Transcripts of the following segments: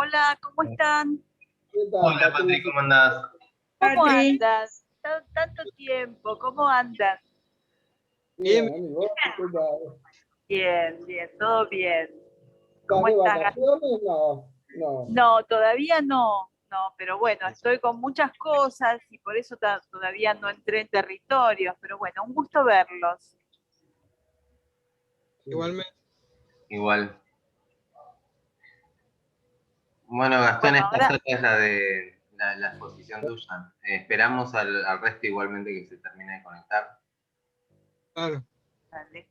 Hola, ¿cómo están? ¿Qué tal, Hola, Patri, ¿cómo andás? ¿Cómo Patri. andas? Tanto tiempo, ¿cómo andan? Bien, ¿y vos qué tal? Bien, bien, todo bien. ¿Estás ¿Cómo de estás? vacaciones? No, no. No, todavía no, pero bueno, estoy con muchas cosas y por eso todavía no entré en territorios, pero bueno, un gusto verlos. Sí. Igualmente. Igual. Bueno, Gastón, Bueno, esta ahora, foto es la de la exposición tuya. Esperamos al resto igualmente que se termine de conectar. Claro. dale.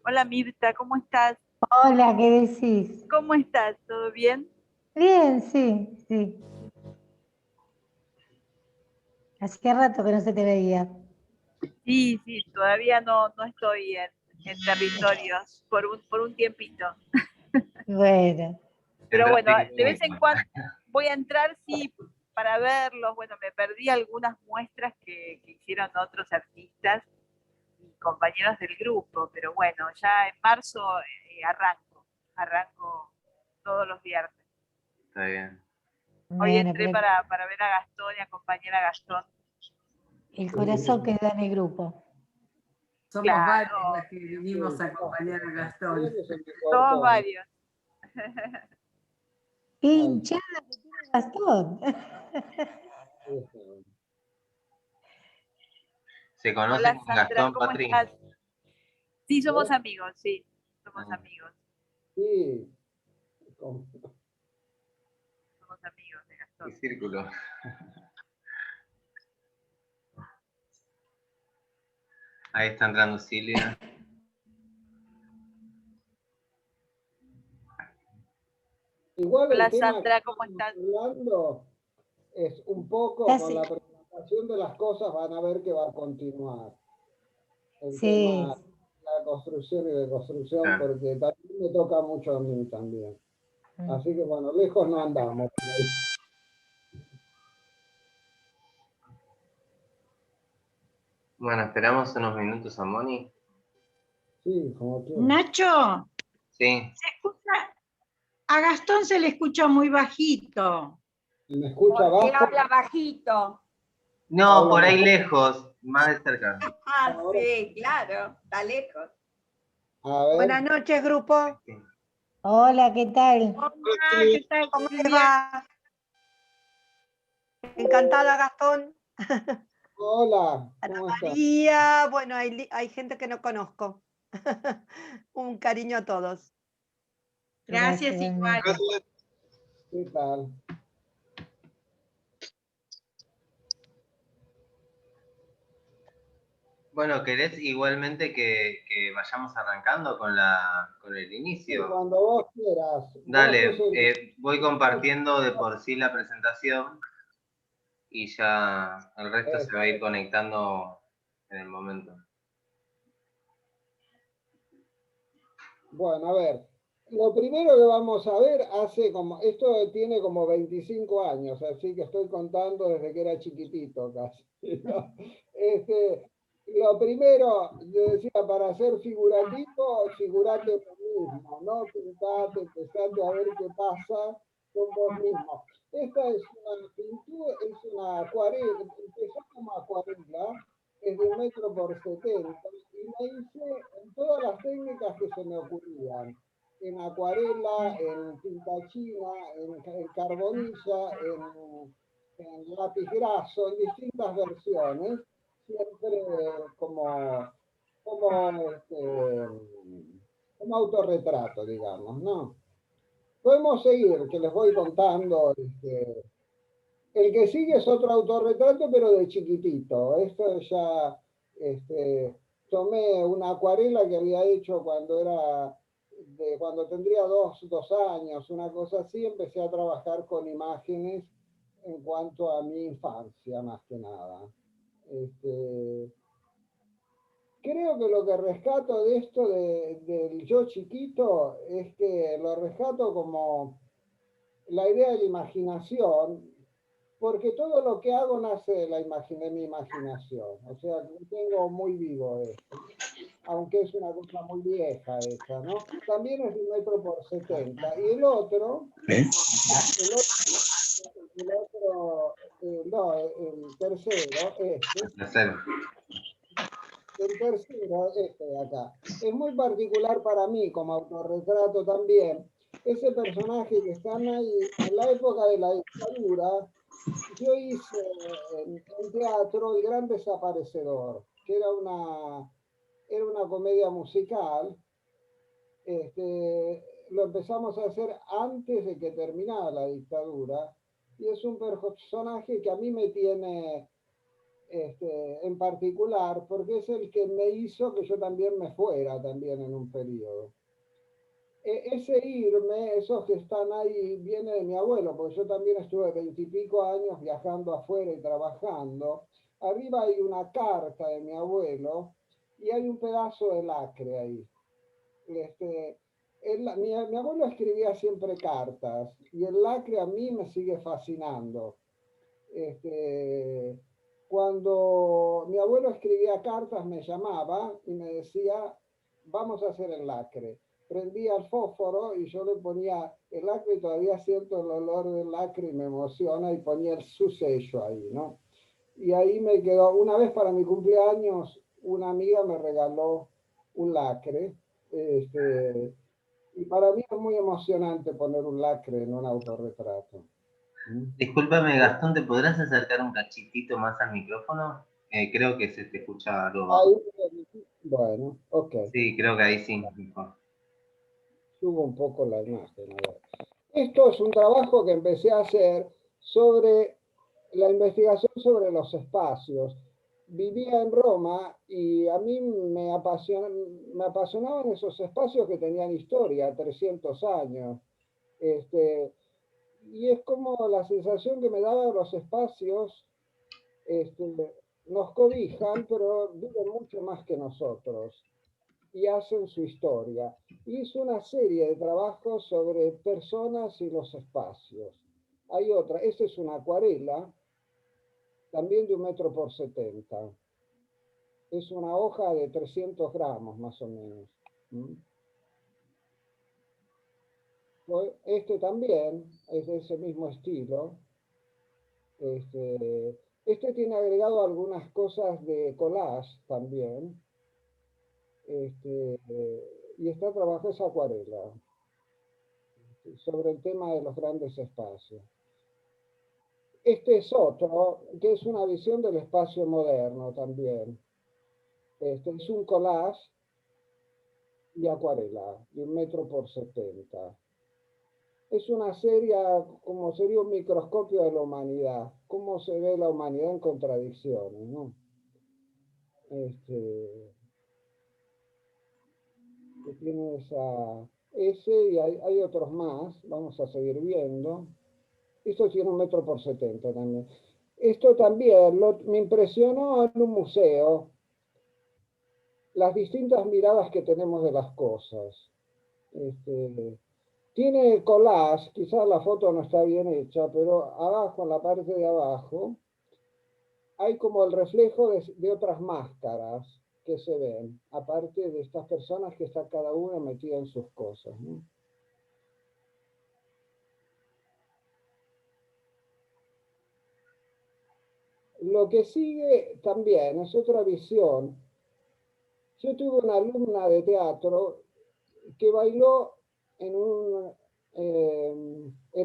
Hola Mirta, ¿cómo estás? Hola, ¿qué decís? ¿Cómo estás? ¿Todo bien? Bien, sí, sí. Hacía rato que no se te veía. Sí, todavía no estoy en territorios por un tiempito. Bueno, Pero bueno, Entraste de vez que- en cuando voy a entrar, sí, para verlos. Bueno, me perdí algunas muestras que hicieron otros artistas y compañeros del grupo, pero bueno, ya en marzo arranco todos los viernes. Está bien. Hoy bueno, entré pero para ver a Gastón y acompañar a Gastón. el corazón quedó en el grupo. Somos Claro, varios las que vinimos a acompañar a Mirá Gastón. que se me somos cortó. varios. ¡Qué Ay, hinchada que tiene Gastón! este, ¿Se conocen Hola con Sandra, Gastón, ¿cómo Patri? estás? Sí, somos ¿eh? amigos, sí, somos Ah, amigos, Sí, con- somos amigos de ¿Qué Gastón. círculo? Ahí está entrando Silvia. igual el Hola tema que Sandra, ¿cómo estamos estás? hablando es un poco Ya con sé. la presentación de las cosas, van a ver que va a continuar. El Sí, tema de la construcción y de construcción, Ah, porque también me toca mucho a mí también. Así que bueno, lejos no andamos. Por ahí. Bueno, esperamos unos minutos a Moni. Sí, como quieras. Nacho, Sí. se escucha, a Gastón se le escucha muy bajito. ¿Me escucha Porque abajo? habla bajito. No, Habla por ahí mejor. lejos, más de cerca. Ah, Ahora, sí, claro, está lejos. a ver. Buenas noches, grupo. hola, ¿qué tal? Hola, ¿qué tal, ¿Cómo te Silvia? va? Encantada, Gastón. Hola, Ana ¿cómo estás? María. Bueno, hay gente que no conozco. Un cariño a todos. Gracias, igual. Igualmente. ¿Qué tal? Bueno, ¿querés igualmente que vayamos arrancando con el Sí, inicio? cuando vos quieras. Vos Dale, sos voy compartiendo de por sí la presentación y ya el resto se va a ir conectando en el momento. Bueno, a ver. Lo primero que vamos a ver esto tiene como 25 años, así que estoy contando desde que era chiquitito casi. ¿No? Lo primero, yo decía, para ser figurativo, figurate vos mismo, ¿no? Pintate, empezate a ver qué pasa con vos mismo. Esta es una pintura, es una acuarela, empezó como acuarela, es de 1 metro por 70, y la hice en todas las técnicas que se me ocurrían, en acuarela, en tinta china, en carbonilla, en lápiz graso, en distintas versiones, siempre como, como autorretrato, digamos, ¿no? Podemos seguir, que les voy contando. El que sigue es otro autorretrato, pero de chiquitito. Esto ya tomé una acuarela que había hecho cuando tendría dos años, una cosa así, empecé a trabajar con imágenes en cuanto a mi infancia, más que nada. Creo que lo que rescato de esto del yo chiquito es que lo rescato como la idea de la imaginación, porque todo lo que hago nace de mi imaginación. O sea, lo tengo muy vivo esto. Aunque es una cosa muy vieja esa, ¿no? También es 1 metro por 70. Y el otro, el tercero, el tercero, este de acá, es muy particular para mí como autorretrato también. Ese personaje que están ahí, en la época de la dictadura, yo hice en teatro El Gran Desaparecedor, que era una comedia musical. Lo empezamos a hacer antes de que terminara la dictadura, y es un personaje que a mí me tiene en particular, porque es el que me hizo que yo también me fuera también en un periodo. Ese irme, esos que están ahí, viene de mi abuelo, porque yo también estuve 20 y pico años viajando afuera y trabajando. Arriba hay una carta de mi abuelo y hay un pedazo de lacre ahí. Mi abuelo escribía siempre cartas y el lacre a mí me sigue fascinando. Cuando mi abuelo escribía cartas me llamaba y me decía, vamos a hacer el lacre. Prendía el fósforo y yo le ponía el lacre y todavía siento el olor del lacre y me emociona y ponía su sello ahí, ¿no? Y ahí me quedó, una vez para mi cumpleaños, una amiga me regaló un lacre. Y para mí es muy emocionante poner un lacre en un autorretrato. Discúlpame, Gastón, ¿te podrás acercar un cachitito más al micrófono? Creo que se te escucha algo bajo. Ahí, bueno, ok. Sí, creo que ahí sí, mejor. Subo un poco la imagen. A ver. Esto es un trabajo que empecé a hacer sobre la investigación sobre los espacios. Vivía en Roma y a mí me apasionaban esos espacios que tenían historia, 300 años. Y es como la sensación que me daban los espacios, nos cobijan, pero viven mucho más que nosotros y hacen su historia. Hizo una serie de trabajos sobre personas y los espacios. Hay otra, esta es una acuarela, también de 1 metro por 70. Es una hoja de 300 gramos más o menos. Este también es de ese mismo estilo. Este tiene agregado algunas cosas de collage también. Y está trabajando esa acuarela sobre el tema de los grandes espacios. Este es otro, que es una visión del espacio moderno también. Es un collage y acuarela, de 1 metro por 70. Es una serie, como sería un microscopio de la humanidad, cómo se ve la humanidad en contradicciones, ¿no? Que tiene ese y hay otros más, vamos a seguir viendo. Esto tiene 1 metro por 70 también. Esto también me impresionó en un museo, las distintas miradas que tenemos de las cosas. Tiene collage, quizás la foto no está bien hecha, pero abajo, en la parte de abajo, hay como el reflejo de otras máscaras que se ven, aparte de estas personas que está cada una metida en sus cosas, ¿no? Lo que sigue también es otra visión. Yo tuve una alumna de teatro que bailó en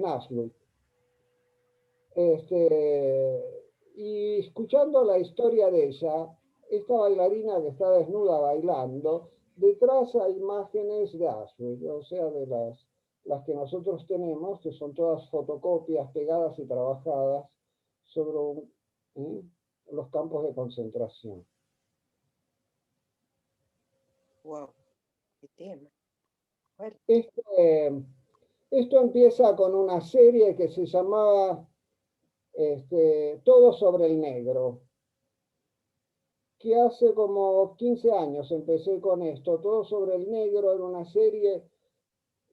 Auschwitz. Y escuchando la historia de ella, esta bailarina que está desnuda bailando, detrás hay imágenes de Auschwitz, o sea, de las que nosotros tenemos, que son todas fotocopias pegadas y trabajadas sobre los campos de concentración. Wow, qué tema. Esto empieza con una serie que se llamaba Todo sobre el Negro, que hace como 15 años empecé con esto. Todo sobre el Negro era una serie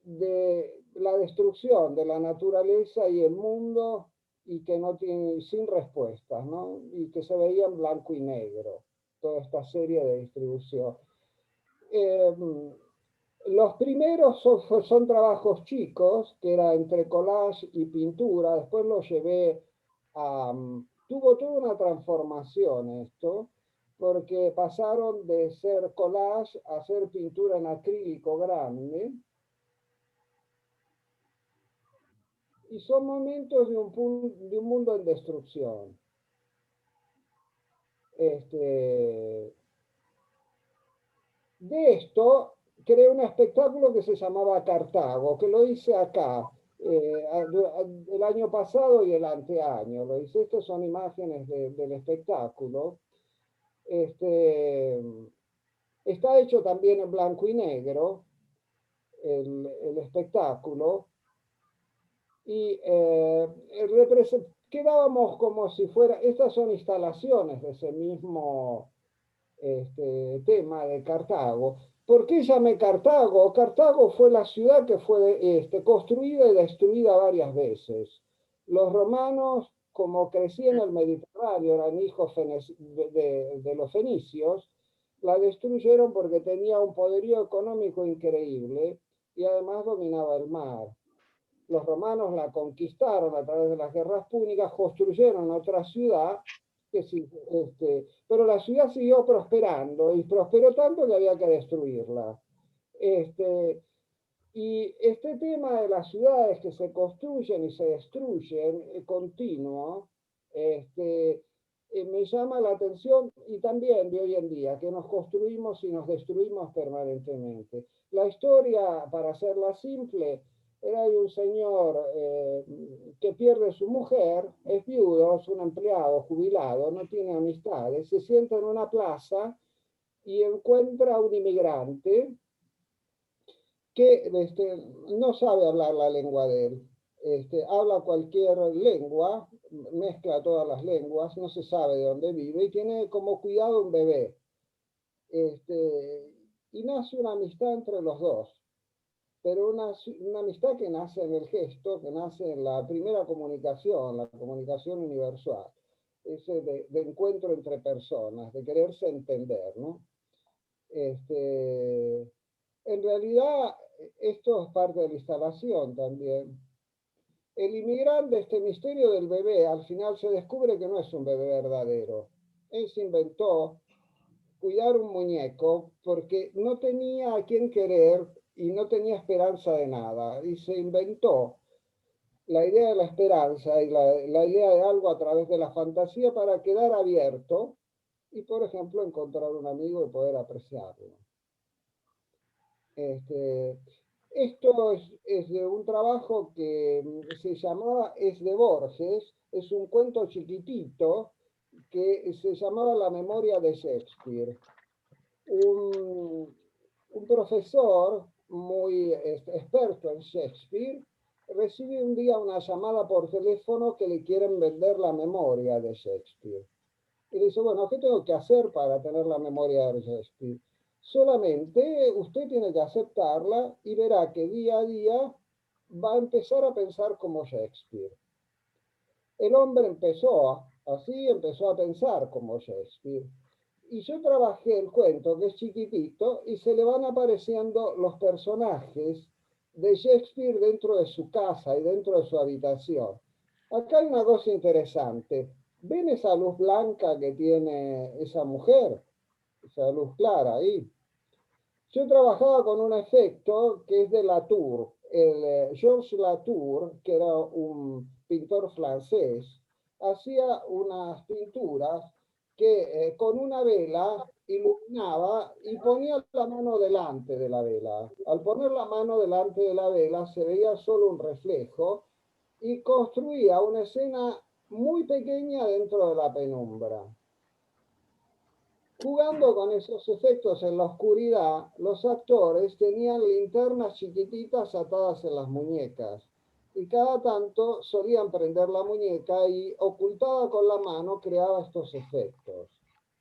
de la destrucción de la naturaleza y el mundo y que no tiene, sin respuestas, ¿no? Y que se veía en blanco y negro, toda esta serie de distribución. Los primeros son trabajos chicos, que era entre collage y pintura, después lo llevé a... tuvo toda una transformación esto, porque pasaron de ser collage a ser pintura en acrílico grande, y son momentos de un mundo en destrucción. De esto creé un espectáculo que se llamaba Cartago, que lo hice acá, el año pasado y el anteaño. Lo hice, estas son imágenes del espectáculo. Está hecho también en blanco y negro, el espectáculo. Y quedábamos como si fuera, estas son instalaciones de ese mismo tema de Cartago. ¿Por qué llamé Cartago? Cartago fue la ciudad que fue construida y destruida varias veces. Los romanos, como crecían en el Mediterráneo, eran hijos de los fenicios, la destruyeron porque tenía un poderío económico increíble y además dominaba el mar. Los romanos la conquistaron a través de las guerras púnicas, construyeron otra ciudad, pero la ciudad siguió prosperando y prosperó tanto que había que destruirla. Y este tema de las ciudades que se construyen y se destruyen continuo, me llama la atención, y también de hoy en día, que nos construimos y nos destruimos permanentemente. La historia, para hacerla simple, era de un señor que pierde su mujer, es viudo, es un empleado jubilado, no tiene amistades, se sienta en una plaza y encuentra a un inmigrante que no sabe hablar la lengua de él. Habla cualquier lengua, mezcla todas las lenguas, no se sabe de dónde vive y tiene como cuidado un bebé. Y nace una amistad entre los dos, pero una amistad que nace en el gesto, que nace en la primera comunicación, la comunicación universal, ese de encuentro entre personas, de quererse entender, ¿no? En realidad, esto es parte de la instalación también. El inmigrante, este misterio del bebé, al final se descubre que no es un bebé verdadero. Él se inventó cuidar un muñeco porque no tenía a quién querer y no tenía esperanza de nada. Y se inventó la idea de la esperanza y la idea de algo a través de la fantasía para quedar abierto y, por ejemplo, encontrar un amigo y poder apreciarlo. Esto es de un trabajo que se llamaba, es de Borges, es un cuento chiquitito que se llamaba La memoria de Shakespeare. Un profesor muy experto en Shakespeare recibe un día una llamada por teléfono que le quieren vender la memoria de Shakespeare. Y le dice, bueno, ¿qué tengo que hacer para tener la memoria de Shakespeare? Solamente usted tiene que aceptarla y verá que día a día va a empezar a pensar como Shakespeare. El hombre empezó a pensar como Shakespeare. Y yo trabajé el cuento, que es chiquitito, y se le van apareciendo los personajes de Shakespeare dentro de su casa y dentro de su habitación. Acá hay una cosa interesante. ¿Ven esa luz blanca que tiene esa mujer? Esa luz clara ahí. Yo trabajaba con un efecto que es de Latour. Georges Latour, que era un pintor francés, hacía unas pinturas que con una vela iluminaba y ponía la mano delante de la vela. Al poner la mano delante de la vela se veía solo un reflejo y construía una escena muy pequeña dentro de la penumbra. Jugando con esos efectos en la oscuridad, los actores tenían linternas chiquititas atadas en las muñecas y cada tanto solían prender la muñeca y ocultada con la mano creaba estos efectos,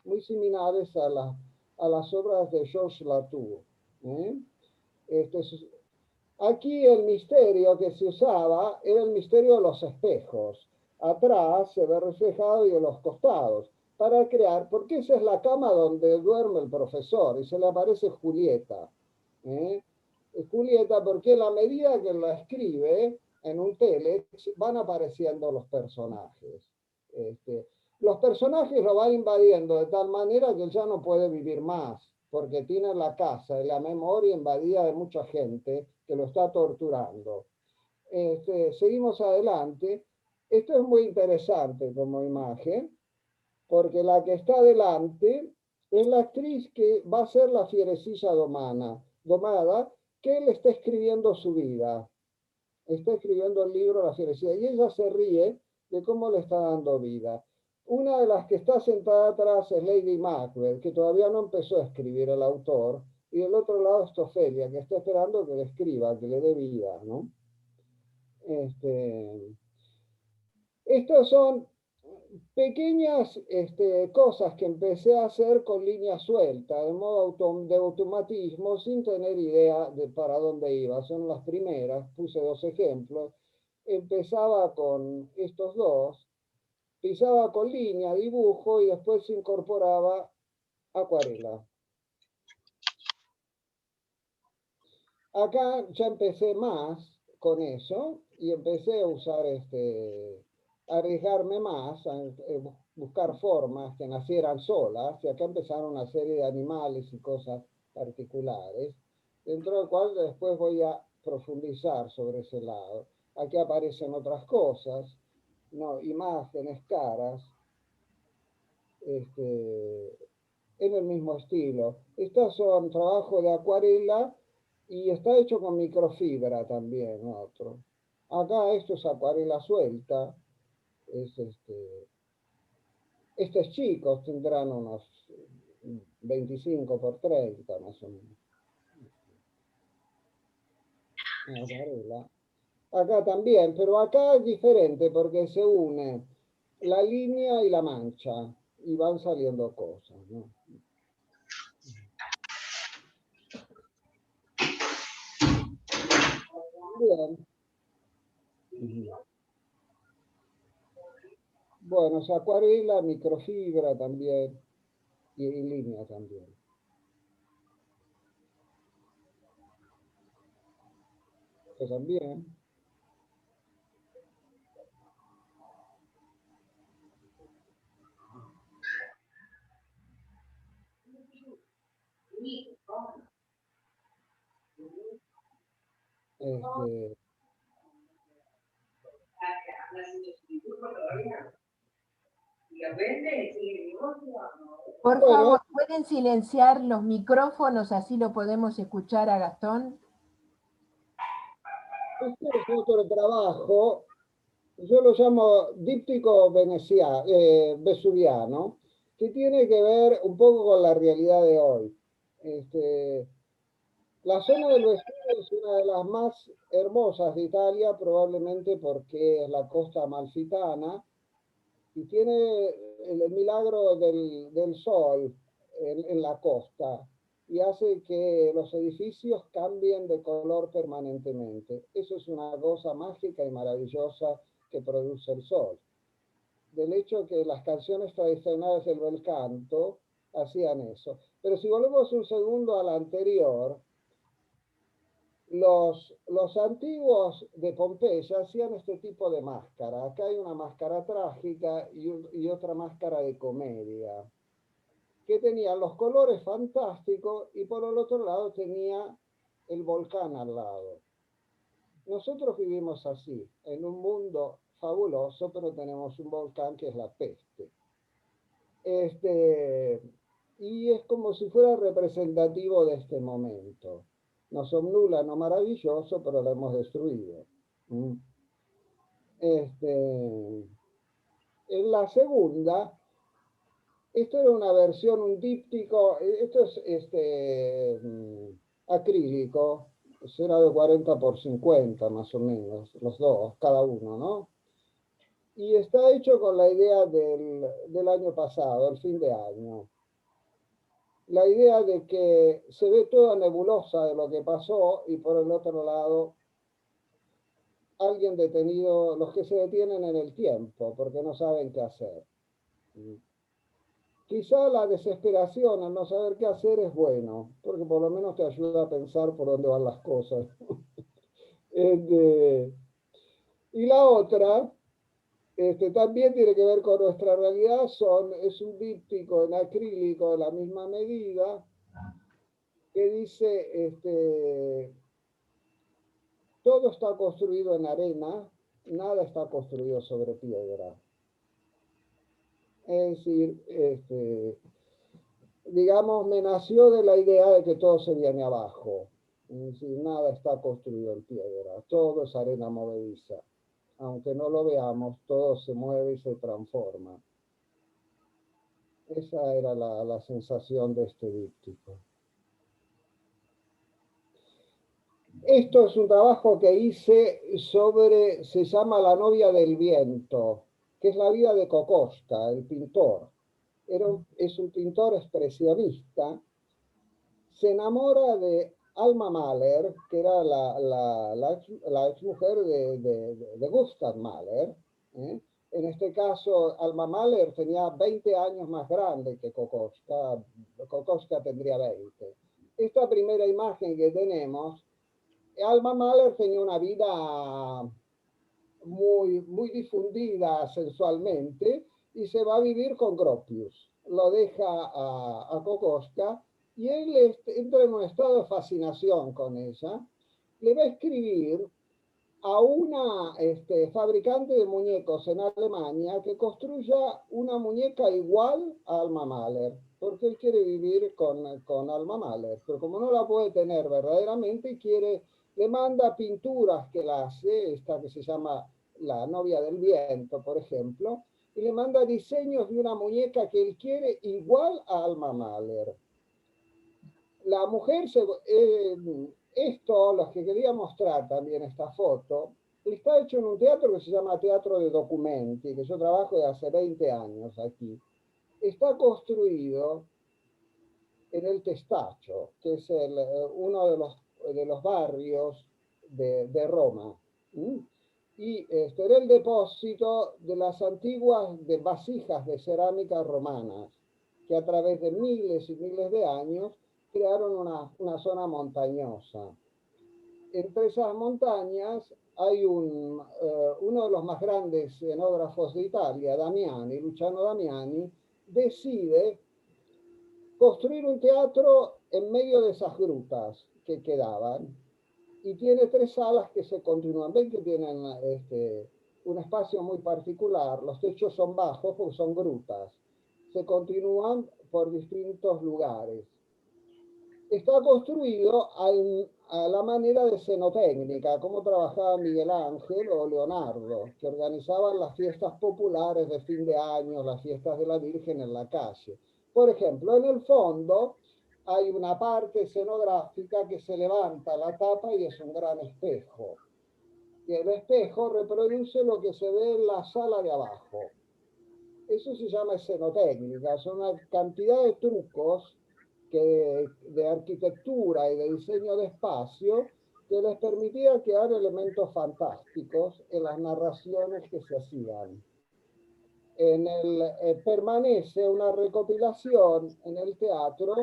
muy similares a las obras de Georges Latour. Aquí el misterio que se usaba era el misterio de los espejos. atrás se ve reflejado y en los costados, para crear, porque esa es la cama donde duerme el profesor, y se le aparece Julieta. Julieta, porque a la medida que la escribe en un telex, van apareciendo los personajes. Los personajes lo van invadiendo de tal manera que él ya no puede vivir más, porque tiene la casa y la memoria invadida de mucha gente que lo está torturando. Seguimos adelante. Esto es muy interesante como imagen, porque la que está adelante es la actriz que va a ser la fierecilla domada, que él está escribiendo su vida. Está escribiendo el libro La fierecilla, y ella se ríe de cómo le está dando vida. Una de las que está sentada atrás es Lady Macbeth, que todavía no empezó a escribir el autor, y del otro lado está Ofelia, que está esperando que le escriba, que le dé vida, ¿no? Estos son pequeñas cosas que empecé a hacer con línea suelta, de modo de automatismo, sin tener idea de para dónde iba. Son las primeras, puse 2 ejemplos. Empezaba con estos dos, pisaba con línea, dibujo, y después se incorporaba acuarela. Acá ya empecé más con eso, y empecé a usar arriesgarme más, a buscar formas que nacieran solas, y acá empezaron una serie de animales y cosas particulares, dentro del cual después voy a profundizar sobre ese lado. Aquí aparecen otras cosas, ¿no? Imágenes, caras, en el mismo estilo. Estos son trabajos de acuarela y está hecho con microfibra también, otro. Acá esto es acuarela suelta. Estos chicos tendrán unos 25 por 30 más o menos. Acuarela. Acá también, pero acá es diferente porque se une la línea y la mancha y van saliendo cosas, ¿no? Bien. Bueno, es acuarela, microfibra también, y línea también. Esto también. Por Bueno, favor, ¿pueden silenciar los micrófonos así lo podemos escuchar a Gastón? este es otro trabajo, yo lo llamo díptico vesuviano, que tiene que ver un poco con la realidad de hoy. La zona del Vesubio es una de las más hermosas de Italia, probablemente porque es la costa amalfitana, y tiene el milagro del sol en la costa, y hace que los edificios cambien de color permanentemente. Eso es una cosa mágica y maravillosa que produce el sol. Del hecho que las canciones tradicionales del bel canto hacían eso. Pero si volvemos un segundo a la anterior, los antiguos de Pompeya hacían este tipo de máscara. Acá hay una máscara trágica y otra máscara de comedia, que tenían los colores fantásticos y por el otro lado tenía el volcán al lado. Nosotros vivimos así, en un mundo fabuloso, pero tenemos un volcán que es la peste. Y es como si fuera representativo de este momento. Nos omnula lo maravilloso, pero lo hemos destruido. En la segunda, esto era una versión, un díptico, esto es acrílico, será de 40 por 50 más o menos, los dos, cada uno, ¿no? Y está hecho con la idea del año pasado, el fin de año. La idea de que se ve toda nebulosa de lo que pasó y por el otro lado alguien detenido, los que se detienen en el tiempo, porque no saben qué hacer. Quizá la desesperación al no saber qué hacer es bueno, porque por lo menos te ayuda a pensar por dónde van las cosas. Y la otra, también tiene que ver con nuestra realidad, es un díptico en acrílico de la misma medida, que dice, todo está construido en arena, nada está construido sobre piedra. Es decir, digamos, me nació de la idea de que todo se viene abajo. Es decir, nada está construido en piedra, todo es arena movediza. Aunque no lo veamos, todo se mueve y se transforma. Esa era la sensación de este díptico. Esto es un trabajo que hice sobre, se llama La novia del viento, que es la vida de Kokoschka, el pintor. Es un pintor expresionista. Se enamora de Alma Mahler, que era la exmujer de Gustav Mahler. En este caso, Alma Mahler tenía 20 años más grande que Kokoschka. Kokoschka tendría 20. Esta primera imagen que tenemos, Alma Mahler tenía una vida muy difundida sensualmente y se va a vivir con Gropius. Lo deja a Kokoschka y él entra en un estado de fascinación con ella. Le va a escribir a una fabricante de muñecos en Alemania que construya una muñeca igual a Alma Mahler, porque él quiere vivir con Alma Mahler, pero como no la puede tener verdaderamente, le manda pinturas que la hace, esta que se llama La novia del viento, por ejemplo, y le manda diseños de una muñeca que él quiere igual a Alma Mahler. La mujer, los que quería mostrar también esta foto, está hecho en un teatro que se llama Teatro de Documenti, que yo trabajo de hace 20 años aquí. Está construido en el Testaccio, que es uno de los barrios de Roma. Y era el depósito de las antiguas vasijas de cerámica romanas, que a través de miles y miles de años crearon una zona montañosa. Entre esas montañas hay uno de los más grandes escenógrafos de Italia, Damiani, Luciano Damiani, decide construir un teatro en medio de esas grutas que quedaban y tiene 3 salas que se continúan. Ven que tienen un espacio muy particular, los techos son bajos porque son grutas, se continúan por distintos lugares. Está construido a la manera de cenotécnica, como trabajaba Miguel Ángel o Leonardo, que organizaban las fiestas populares de fin de año, las fiestas de la Virgen en la calle. Por ejemplo, en el fondo hay una parte escenográfica que se levanta la tapa y es un gran espejo. Y el espejo reproduce lo que se ve en la sala de abajo. Eso se llama escenotécnica, son una cantidad de trucos de arquitectura y de diseño de espacio que les permitía crear elementos fantásticos en las narraciones que se hacían. Permanece una recopilación en el teatro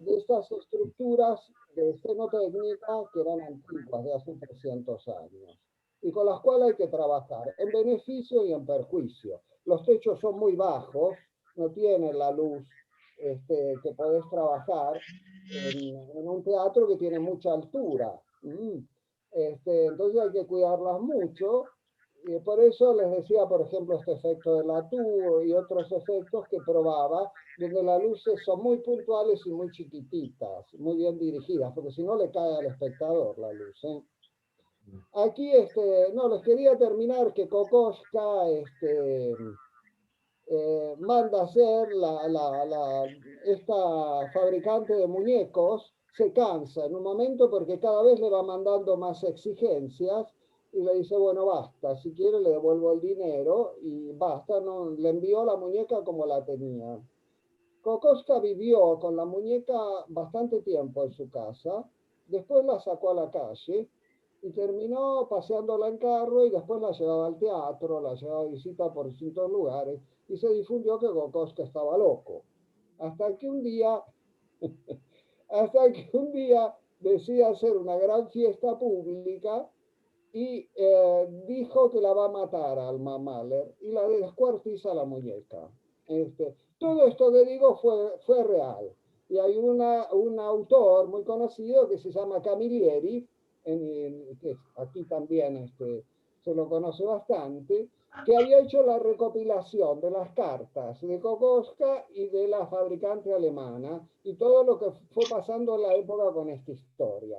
de estas estructuras de escenotécnica que eran antiguas, de hace 300 años, y con las cuales hay que trabajar en beneficio y en perjuicio. Los techos son muy bajos, no tienen la luz que podés trabajar en un teatro que tiene mucha altura. Entonces hay que cuidarlas mucho. Y por eso les decía, por ejemplo, este efecto de Latour y otros efectos que probaba, donde las luces son muy puntuales y muy chiquititas, muy bien dirigidas, porque si no le cae al espectador la luz. Aquí, no, les quería terminar que Kokoschka manda hacer esta fabricante de muñecos, se cansa en un momento porque cada vez le va mandando más exigencias y le dice, bueno, basta, si quiere le devuelvo el dinero y basta, no, le envió la muñeca como la tenía. Kokoschka vivió con la muñeca bastante tiempo en su casa, después la sacó a la calle Y terminó paseándola en carro y después la llevaba al teatro, la llevaba a visita por distintos lugares y se difundió que Kokoschka estaba loco. Hasta que un día, hasta que un día decide hacer una gran fiesta pública y dijo que la va a matar a Alma Mahler y la descuartiza la muñeca. Todo esto que digo fue real. Y hay un autor muy conocido que se llama Camilleri, que aquí también se lo conoce bastante, que había hecho la recopilación de las cartas de Kokoschka y de la fabricante alemana y todo lo que fue pasando en la época con esta historia.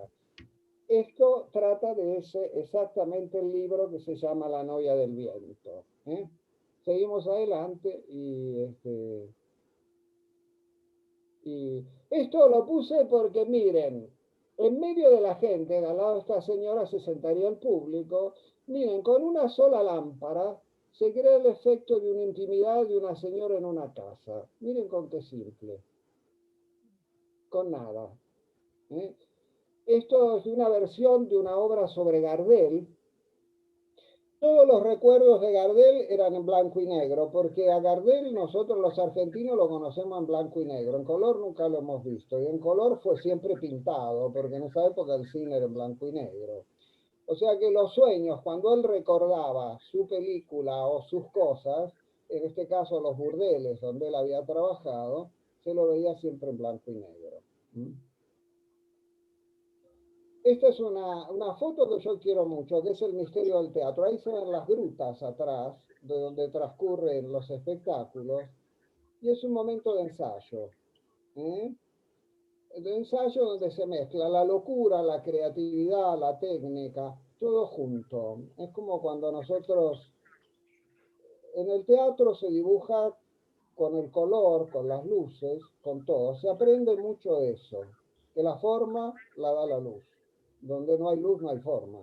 Esto trata de exactamente el libro que se llama La novia del viento. Seguimos adelante y esto lo puse porque miren, en medio de la gente, al lado de esta señora se sentaría el público, miren, con una sola lámpara se crea el efecto de una intimidad de una señora en una casa. Miren con qué simple. Con nada. Esto es una versión de una obra sobre Gardel. Todos los recuerdos de Gardel eran en blanco y negro, porque a Gardel nosotros los argentinos lo conocemos en blanco y negro. En color nunca lo hemos visto. Y en color fue siempre pintado, porque en esa época el cine era en blanco y negro. O sea que los sueños, cuando él recordaba su película o sus cosas, en este caso los burdeles donde él había trabajado, se lo veía siempre en blanco y negro. Esta es una foto que yo quiero mucho, que es el misterio del teatro. Ahí se ven las grutas atrás, de donde transcurren los espectáculos, y es un momento de ensayo. De ensayo donde se mezcla la locura, la creatividad, la técnica, todo junto. Es como cuando nosotros, en el teatro se dibuja con el color, con las luces, con todo. Se aprende mucho de eso, que la forma la da la luz. Donde no hay luz, no hay forma.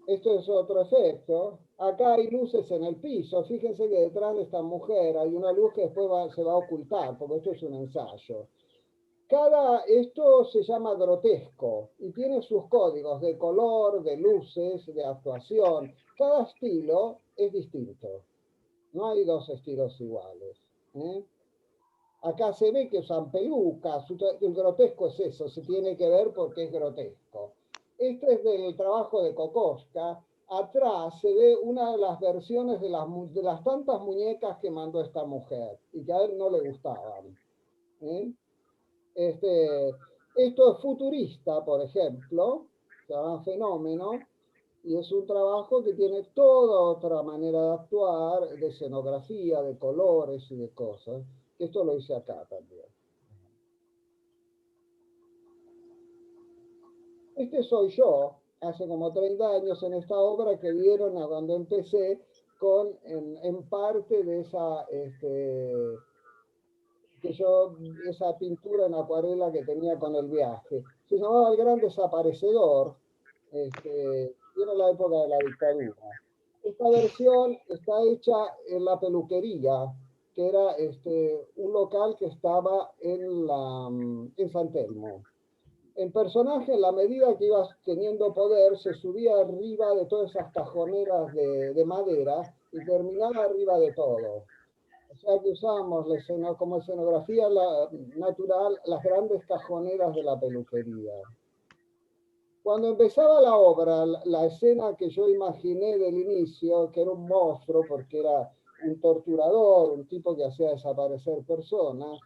Esto es otro efecto. Acá hay luces en el piso. Fíjense que detrás de esta mujer hay una luz que después se va a ocultar, porque esto es un ensayo. Esto se llama grotesco y tiene sus códigos de color, de luces, de actuación. Cada estilo es distinto. No hay dos estilos iguales. Acá se ve que usan pelucas, el grotesco es eso, se tiene que ver porque es grotesco. Este es del trabajo de Kokoschka. Atrás se ve una de las versiones de las tantas muñecas que mandó esta mujer y que a él no le gustaban. Esto es futurista, por ejemplo, se llama Fenómeno, y es un trabajo que tiene toda otra manera de actuar, de escenografía, de colores y de cosas. Esto lo hice acá también. Este soy yo, hace como 30 años en esta obra que vieron cuando empecé en parte de esa pintura en acuarela que tenía con el viaje. Se llamaba El Gran Desaparecedor, era la época de la dictadura. Esta versión está hecha en la peluquería, que era un local que estaba en San Telmo. El personaje, en la medida que iba teniendo poder, se subía arriba de todas esas cajoneras de madera y terminaba arriba de todo. O sea que usábamos como escenografía natural las grandes cajoneras de la peluquería. Cuando empezaba la obra, la escena que yo imaginé del inicio, que era un monstruo porque era un torturador, un tipo que hacía desaparecer personas,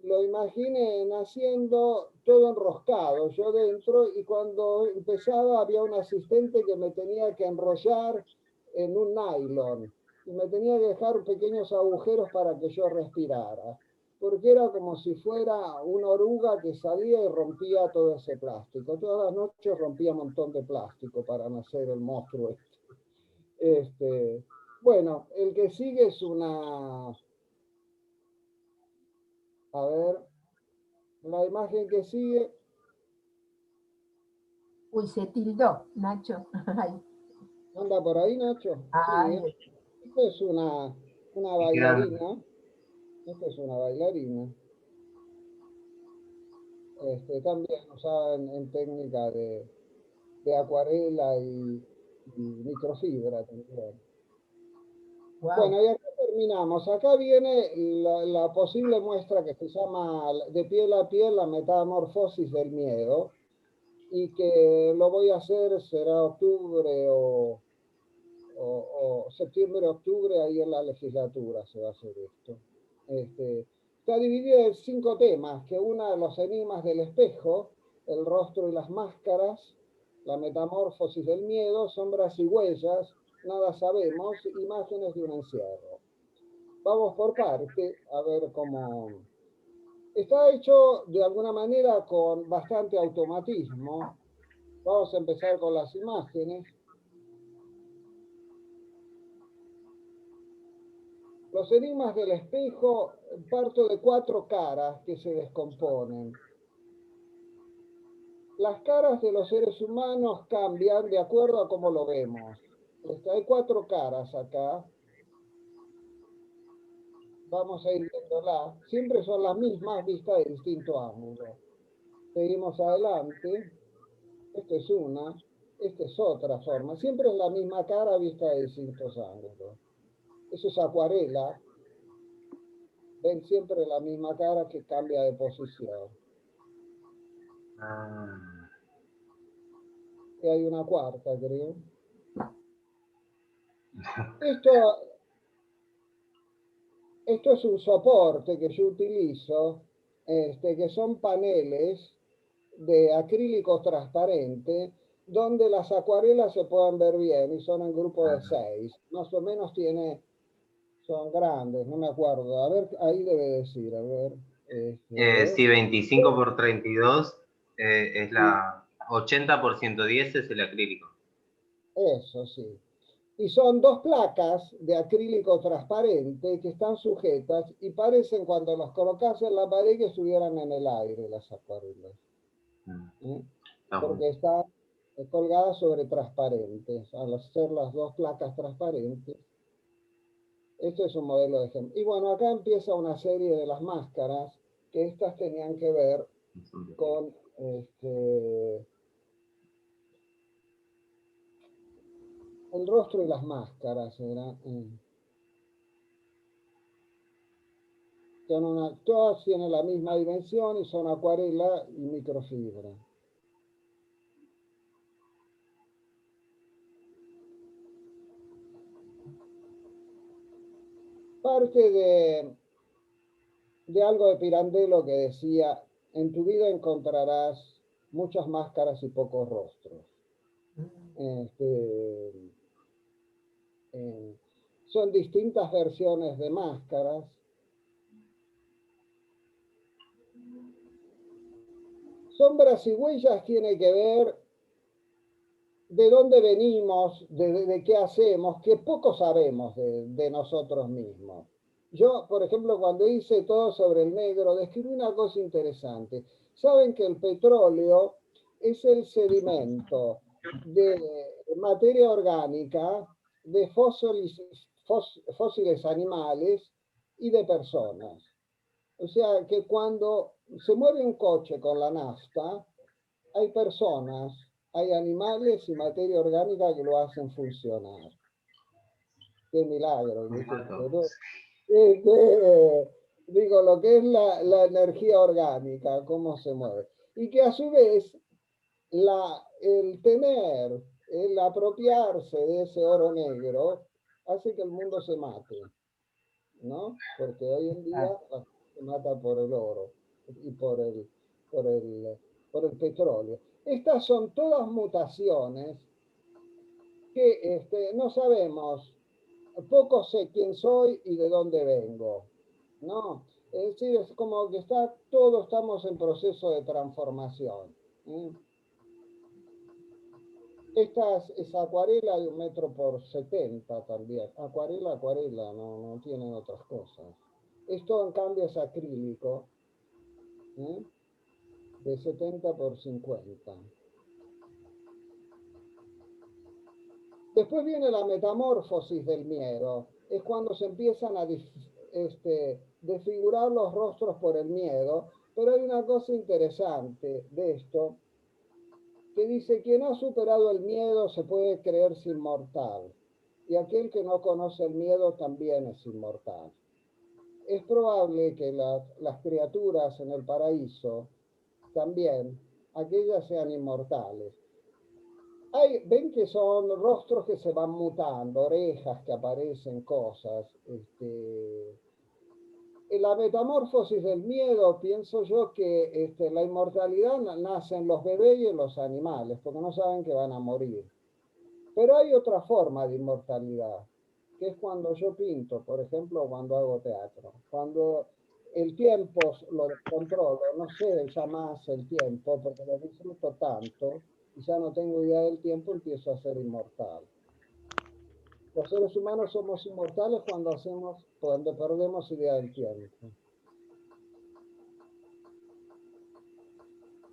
lo imaginé naciendo todo enroscado, yo dentro, y cuando empezaba había un asistente que me tenía que enrollar en un nylon y me tenía que dejar pequeños agujeros para que yo respirara, porque era como si fuera una oruga que salía y rompía todo ese plástico. Todas las noches rompía un montón de plástico para nacer el monstruo este. Bueno, el que sigue es a ver, la imagen que sigue. Uy, se tildó, Nacho. ¿Anda por ahí, Nacho? Sí. Esta es una bailarina. Esta es una bailarina. también usada en técnica de acuarela y microfibra también. Wow. Bueno, y acá terminamos. Acá viene la posible muestra que se llama De piel a piel, la metamorfosis del miedo, y que lo voy a hacer, será octubre o septiembre, octubre, ahí en la legislatura se va a hacer esto. Está dividido en 5 temas, que una, los enigmas del espejo, el rostro y las máscaras, la metamorfosis del miedo, sombras y huellas, nada sabemos, imágenes de un encierro. Vamos por parte, a ver cómo... Está hecho de alguna manera con bastante automatismo. Vamos a empezar con las imágenes. Los enigmas del espejo parto de 4 caras que se descomponen. Las caras de los seres humanos cambian de acuerdo a cómo lo vemos. Hay 4 caras acá. Vamos a ir viéndolas. Siempre son las mismas vistas de distinto ángulo. Seguimos adelante. Esta es una. Esta es otra forma. Siempre es la misma cara vista de distintos ángulos. Eso es acuarela. Ven siempre la misma cara que cambia de posición. Y hay una cuarta, creo. Esto es un soporte que yo utilizo, que son paneles de acrílico transparente, donde las acuarelas se pueden ver bien, y son en grupo de 6. Más o menos son grandes, no me acuerdo. A ver, ahí debe decir, a ver. Sí, 25 por 32 es la 80 por 110 es el acrílico. Eso, sí. Y son 2 placas de acrílico transparente que están sujetas y parecen cuando las colocas en la pared que estuvieran en el aire las acuarelas. Porque están colgadas sobre transparentes. Al hacer las 2 placas transparentes, este es un modelo de ejemplo. Y bueno, acá empieza una serie de las máscaras, que estas tenían que ver con el rostro y las máscaras. Todas tienen la misma dimensión y son acuarela y microfibra. Parte de algo de Pirandello que decía, en tu vida encontrarás muchas máscaras y pocos rostros. Son distintas versiones de máscaras. Sombras y huellas tiene que ver de dónde venimos, de qué hacemos, que poco sabemos de nosotros mismos. Yo, por ejemplo, cuando hice todo sobre el negro, describí una cosa interesante. Saben que el petróleo es el sedimento de materia orgánica, de fósiles animales y de personas. O sea que cuando se mueve un coche con la nafta, hay personas, hay animales y materia orgánica que lo hacen funcionar. Qué milagro. Digo, lo que es la energía orgánica, cómo se mueve. Y que a su vez, el apropiarse de ese oro negro, hace que el mundo se mate, ¿no? Porque hoy en día la gente se mata por el oro y por el petróleo. Estas son todas mutaciones que no sabemos. Poco sé quién soy y de dónde vengo, ¿no? Es decir, es como que todos estamos en proceso de transformación. Esta es acuarela de 1 por 70 m también. Acuarela, no tienen otras cosas. Esto en cambio es acrílico, de 70 por 50. Después viene la metamorfosis del miedo. Es cuando se empiezan a desfigurar los rostros por el miedo Pero hay una cosa interesante de esto, que dice, quien ha superado el miedo se puede creerse inmortal, y aquel que no conoce el miedo también es inmortal. Es probable que las criaturas en el paraíso también, aquellas sean inmortales. Ven que son rostros que se van mutando, orejas que aparecen, cosas. En la metamorfosis del miedo, pienso yo que la inmortalidad nace en los bebés y en los animales, porque no saben que van a morir. Pero hay otra forma de inmortalidad, que es cuando yo pinto, por ejemplo, cuando hago teatro. Cuando el tiempo lo controlo, no sé ya más el tiempo, porque lo disfruto tanto, y ya no tengo idea del tiempo, empiezo a ser inmortal. Los seres humanos somos inmortales cuando perdemos idea del tiempo.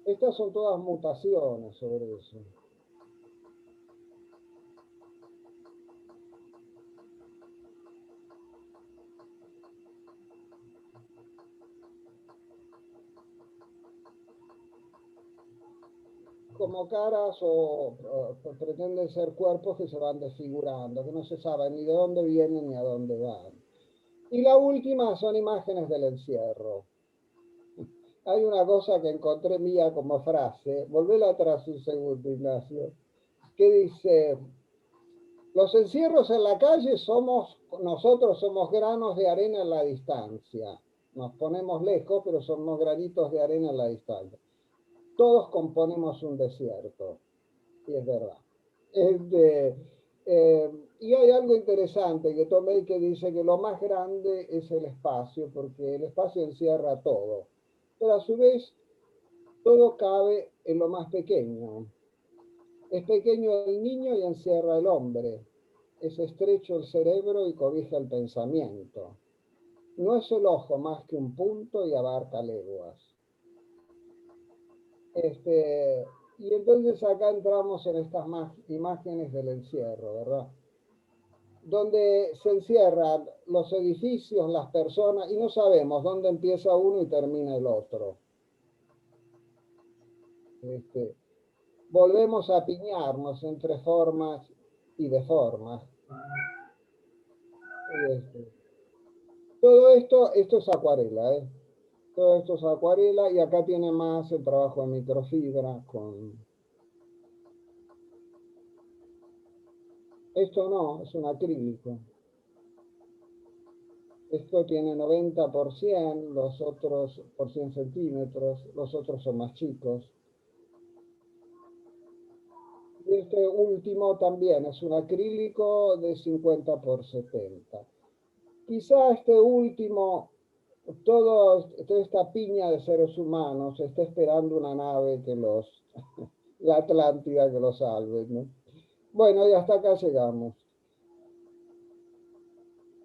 Estas son todas mutaciones sobre eso. Como caras o pretenden ser cuerpos que se van desfigurando, que no se sabe ni de dónde vienen ni a dónde van. Y la última son imágenes del encierro. Hay una cosa que encontré mía como frase, volvéla atrás un segundo, Ignacio, que dice, los encierros en la calle nosotros somos granos de arena en la distancia. Nos ponemos lejos, pero somos granitos de arena en la distancia. Todos componemos un desierto, y es verdad. Y hay algo interesante que tomé que dice que lo más grande es el espacio, porque el espacio encierra todo, pero a su vez todo cabe en lo más pequeño. Es pequeño el niño y encierra el hombre. Es estrecho el cerebro y cobija el pensamiento. No es el ojo más que un punto y abarca leguas. Y entonces acá entramos en estas imágenes del encierro, ¿verdad? Donde se encierran los edificios, las personas, y no sabemos dónde empieza uno y termina el otro. Volvemos a piñarnos entre formas y deformas. Todo esto es acuarela, ¿eh? Todo esto es acuarela y acá tiene más el trabajo de microfibra con... Esto no, es un acrílico. Esto tiene 90%, los otros por 100 centímetros, los otros son más chicos. Y este último también es un acrílico de 50 por 70. Quizá este último, toda esta piña de seres humanos está esperando una nave que la Atlántida que los salve, ¿no? Bueno, y hasta acá llegamos.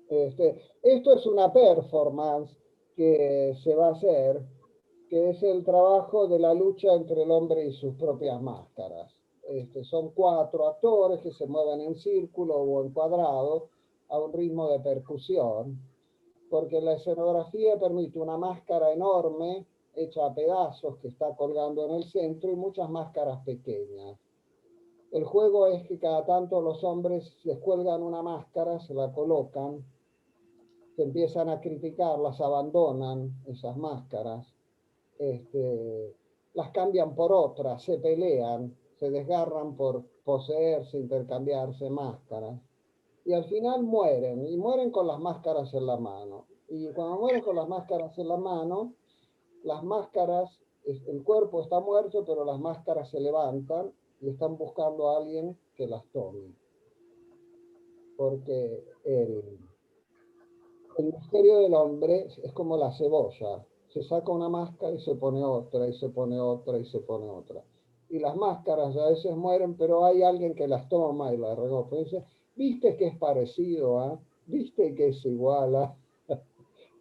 Esto es una performance que se va a hacer, que es el trabajo de la lucha entre el hombre y sus propias máscaras. Son 4 actores que se mueven en círculo o en cuadrado a un ritmo de percusión, porque la escenografía permite una máscara enorme hecha a pedazos que está colgando en el centro y muchas máscaras pequeñas. El juego es que cada tanto los hombres les cuelgan una máscara, se la colocan, se empiezan a criticar, las abandonan, esas máscaras, las cambian por otras, se pelean, se desgarran por poseerse, intercambiarse máscaras, y al final mueren, y mueren con las máscaras en la mano. Y cuando mueren con las máscaras en la mano, las máscaras, el cuerpo está muerto, pero las máscaras se levantan y están buscando a alguien que las tome. Porque el misterio del hombre es como la cebolla. Se saca una máscara y se pone otra, y se pone otra, y se pone otra. Y las máscaras a veces mueren, pero hay alguien que las toma y las recoge. Dice, ¿viste que es parecido? ¿Ah? ¿Viste que es igual? ¿Ah?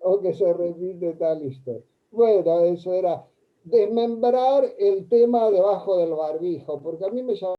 O que se repite tal historia. Bueno, eso era desmembrar el tema debajo del barbijo, porque a mí me llama